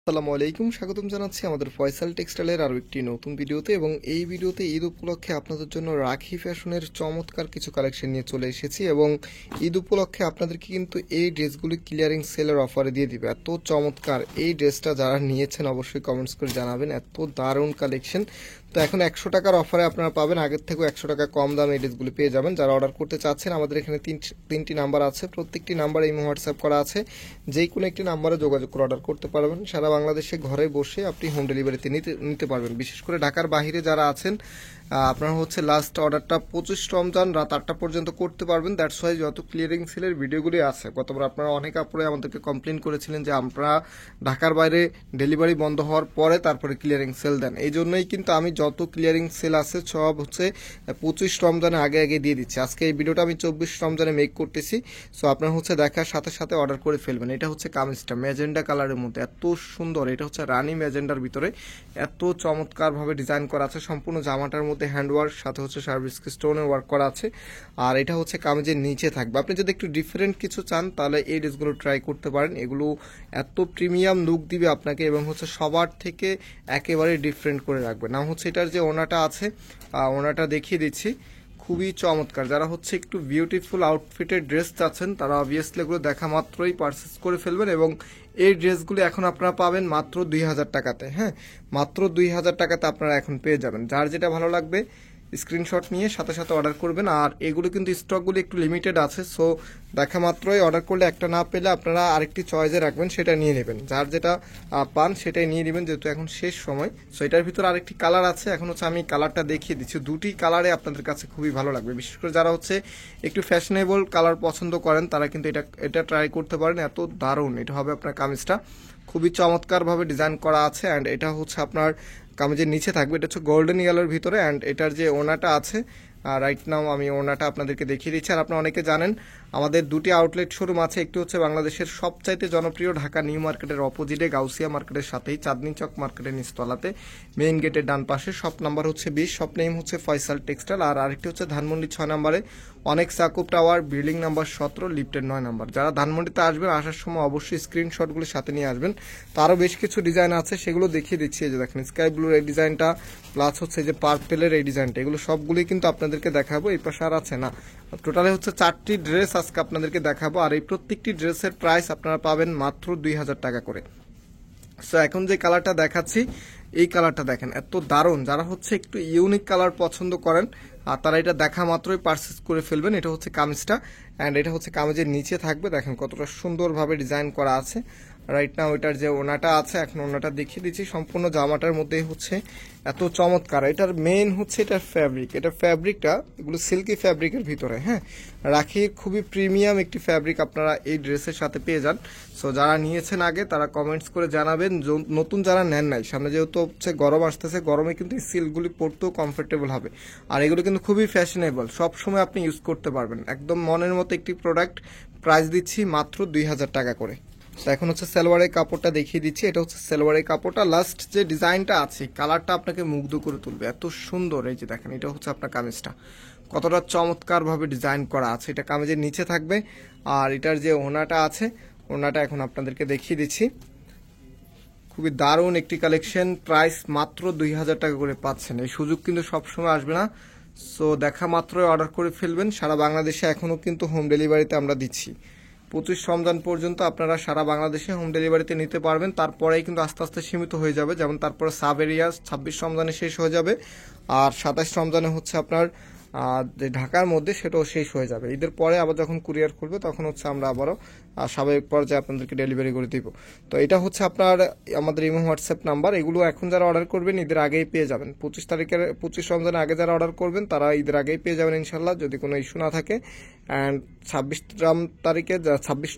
আসসালামু আলাইকুম, স্বাগতম জানাচ্ছি আমাদের ফয়সাল টেক্সটাইলের আরও একটি নতুন ভিডিওতে। এবং এই ভিডিওতে ঈদ উপলক্ষে আপনাদের জন্য রাখি ফ্যাশনের চমৎকার কিছু কালেকশন নিয়ে চলে এসেছি। এবং ঈদ উপলক্ষে আপনাদেরকে কিন্তু এই ড্রেসগুলি ক্লিয়ারিং সেলের অফারে দিয়ে দিবে। এত চমৎকার এই ড্রেসটা যারা নিয়েছেন অবশ্যই কমেন্টস করে জানাবেন, এত দারুণ কালেকশন। তো এখন 100 টাকার অফারে আপনারা পাবেন, আগের থেকেও 100 টাকা কম দামে এই ড্রেসগুলি পেয়ে যাবেন। যারা অর্ডার করতে চাচ্ছেন আমাদের এখানে তিনটি নাম্বার আছে, প্রত্যেকটি নাম্বারে ইমো হোয়াটসঅ্যাপ করা আছে, যেই কোনো একটি নাম্বারে যোগাযোগ করে অর্ডার করতে পারবেন। সারা বাংলাদেশে ঘরে বসে আপনি হোম ডেলিভারিতে নিতে পারবেন। বিশেষ করে ঢাকার বাইরে যারা আছেন আপনারা লাস্ট অর্ডারটা 25 রমজান রাত 8টা পর্যন্ত করতে পারবেন। দ্যাটস ওয়াই যত ক্লিয়ারিং সেলের ভিডিওগুলি আছে, গতবার আপনারা অনেক আপুরে আমাদেরকে কমপ্লেন করেছিলেন যে আমরা ঢাকার বাইরে ডেলিভারি বন্ধ হওয়ার পরে তারপরে ক্লিয়ারিং সেল দেন। এই জন্যই কিন্তু আমি যত ক্লিয়ারিং সেল আছে সব 25 রমজানের আগে আগে দিয়ে দিচ্ছি। আজকে এই ভিডিওটা আমি 24 রমজানে মেক করতেছি। সো আপনারা দেখার সাথে সাথে অর্ডার করে ফেলবেন। এটা কামিজটা ম্যাজেন্ডা কালারের মধ্যে এত সুন্দর, এটা রানী ম্যাজেন্ডার ভিতরে এত চমৎকারভাবে ডিজাইন করা আছে। সম্পূর্ণ জামাটার মধ্যে হ্যান্ডওয়ার্ক সাথে সার্ভিস স্টোনের ওয়ার্ক করা আছে। আর এটা কামিজের নিচে থাকবে। আপনি যদি একটু ডিফারেন্ট কিছু চান তাহলে এই ড্রেসগুলো ট্রাই করতে পারেন। এগুলো এত প্রিমিয়াম লুক দিবে আপনাকে এবং সবার থেকে একেবারে ডিফারেন্ট করে রাখবে। নাম এটার যে ওনাটা আছে, ওনাটা দেখিয়ে দিচ্ছি, খুবই চমৎকার। যারা একটু বিউটিফুল আউটফিটের ড্রেস চাচ্ছেন তারা অবভিয়াসলি এগুলো দেখা মাত্রই পারচেস করে ফেলবেন। এবং এই ড্রেসগুলো এখন আপনারা পাবেন মাত্র 2000 টাকাতে। হ্যাঁ, মাত্র 2000 টাকাতে আপনারা এখন পেয়ে যাবেন। যার যেটা ভালো লাগবে স্ক্রিনশট নিয়ে সাথে সাথে অর্ডার করবেন। আর এগুলো কিন্তু স্টকগুলো একটু লিমিটেড আছে, সো দেখা মাত্রই অর্ডার করলে একটা না পেলে আপনারা আরেকটি চয়েসে রাখবেন, সেটা নিয়ে নেবেন। যার যেটা পান সেটাই নিয়ে নেবেন, যেহেতু এখন শেষ সময়। সো এটার ভিতরে আরেকটি কালার আছে, এখন আমি কালারটা দেখিয়ে দিচ্ছি। দুটি কালারে আপনাদের কাছে খুবই ভালো লাগবে। বিশেষ করে যারা একটু ফ্যাশনেবল কালার পছন্দ করেন তারা কিন্তু এটা ট্রাই করতে পারেন। এত দারুণ এটা হবে আপনার কামিজটা, খুবই চমৎকারভাবে ডিজাইন করা আছে। অ্যান্ড এটা আপনার কামিজের নিচে থাকবে, এটা গোল্ডেন ইয়েলোর ভিতরে। অ্যান্ড এটার যে ওনাটা আছে, রাইট নাও আমি ওনাটা আপনাদেরকে দেখিয়ে দিচ্ছি। আর আপনারা অনেকে জানেন আমাদের দুটি আউটলেট শোরুম আছে। একটি বাংলাদেশের সবচাইতে জনপ্রিয় ঢাকা নিউ মার্কেটের অপোজিটে গাউসিয়া মার্কেটের সাথেই চাঁদনি চক মার্কেটের নিচতলাতে মেইন গেটের ডান পাশে। Shop number 20, shop name Faisal textile. আর আরেকটি ধানমন্ডি 6 নম্বরে অনেক সাকুব টাওয়ার, বিল্ডিং নাম্বার 17, লিফটের 9 নম্বর। যারা ধানমন্ডিতে আসবেন আসার সময় অবশ্যই স্ক্রিনশটগুলো সাথে নিয়ে আসবেন। তারও বেশ কিছু ডিজাইন আছে, সেগুলো দেখিয়ে দিচ্ছি। এই যে দেখেন স্কাই ব্লুর এই ডিজাইনটা, প্লাস যে পার্পেলের এই ডিজাইনটা, এগুলো সবগুলোই কিন্তু আপনাদেরকে দেখাবো। এই পাশে আর আছে না, টোটালে 4টি ড্রেস আজকে আপনাদেরকে দেখাবো। আর এই প্রত্যেকটি ড্রেসের প্রাইস আপনারা পাবেন মাত্র 2000 টাকা করে। সো এখন যে কালারটা দেখাচ্ছি এই কালারটা দেখেন, এত দারুণ। যারা একটু ইউনিক কালার পছন্দ করেন আর তারা এটা দেখা মাত্রই পারচেস করে ফেলবেন। এটা কামিজটা, অ্যান্ড এটা কামিজের নিচে থাকবে। দেখেন কতটা সুন্দরভাবে ডিজাইন করা আছে। রাইট নাও এটার যে ওনাটা আছে, এখন ওনাটা দেখিয়ে দিচ্ছি। সম্পূর্ণ জামাটার মধ্যে এত চমৎকার। এটার মেইন এটার ফ্যাব্রিক, এটা ফ্যাব্রিকটা এগুলো সিল্কি ফ্যাব্রিকের ভিতরে। হ্যাঁ, রাখির খুবই প্রিমিয়াম একটি ফ্যাব্রিক আপনারা এই ড্রেসের সাথে পেয়ে যান। সো যারা নিয়েছেন আগে তারা কমেন্টস করে জানাবেন, নতুন যারা নেন নাই, সামনে যেহেতু গরম আসতেছে, গরমে কিন্তু এই সিল্কগুলি পরতেও কমফোর্টেবল হবে। আর এগুলো কিন্তু খুবই ফ্যাশনেবল, সবসময় আপনি ইউজ করতে পারবেন। একদম মনের মতো একটি প্রোডাক্ট, প্রাইস দিচ্ছি মাত্র 2000 টাকা করে। তো এখন সালোয়ারের কাপড়টা দেখিয়ে দিচ্ছি। এটা সালোয়ারের কাপড়টা, লাস্ট যে ডিজাইনটা আছে কালারটা আপনাকে মুগ্ধ করে তুলবে, এত সুন্দর। এই যে দেখেন এটা আপনার কামিজটা, কতটা চমৎকারভাবে ডিজাইন করা আছে। এটা কামিজের নিচে থাকবে। আর এটার যে ওনাটা আছে, ওনাটা এখন আপনাদেরকে দেখিয়ে দিচ্ছি। খুবই দারুণ একটি কালেকশন, প্রাইস মাত্র 2000 টাকা করে পাচ্ছেন। এই সুযোগ কিন্তু সবসময় আসবে না। সো দেখা মাত্রই অর্ডার করে ফেলবেন। সারা বাংলাদেশে এখনও কিন্তু হোম ডেলিভারিতে আমরা দিচ্ছি। 25 রমজান পর্যন্ত আপনারা সারা বাংলাদেশে হোম ডেলিভারিতে নিতে পারবেন। তারপরেই কিন্তু আস্তে আস্তে সীমিত হয়ে যাবে। যেমন তারপরে সাব এরিয়া 26 রমজানে শেষ হয়ে যাবে। আর 27 রমজানে আপনার যে ঢাকার মধ্যে সেটাও শেষ হয়ে যাবে। ঈদের পরে আবার যখন কুরিয়ার খুলবে তখন আমরা আবারও স্বাভাবিক পর্যায়ে আপনাদেরকে ডেলিভারি করে দিব। তো এটা আপনার আমাদের ইমো হোয়াটসঅ্যাপ নাম্বার। এগুলো এখন যারা অর্ডার করবেন ঈদের আগেই পেয়ে যাবেন। 25 রমজানের আগে যারা অর্ডার করবেন তারা ঈদের আগেই পেয়ে যাবেন ইনশাল্লাহ, যদি কোনো ইস্যু না থাকে। অ্যান্ড 26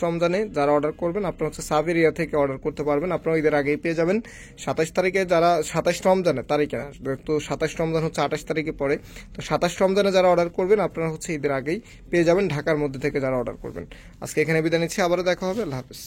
রমজানে যারা অর্ডার করবেন আপনারা সাব এরিয়া থেকে অর্ডার করতে পারবেন, আপনারা ঈদের আগেই পেয়ে যাবেন। 27 রমজানে তারিখে না, তো 27 রমজান 28 তারিখে পরে। তো 27 রমজানে যারা অর্ডার করবেন আপনারা ঈদের আগেই পেয়ে যাবেন, ঢাকার মধ্যে থেকে যারা অর্ডার করবেন। আজকে এখানে বিদায় নিচ্ছি, আবারও দেখা হবে। আল্লাহ হাফেজ।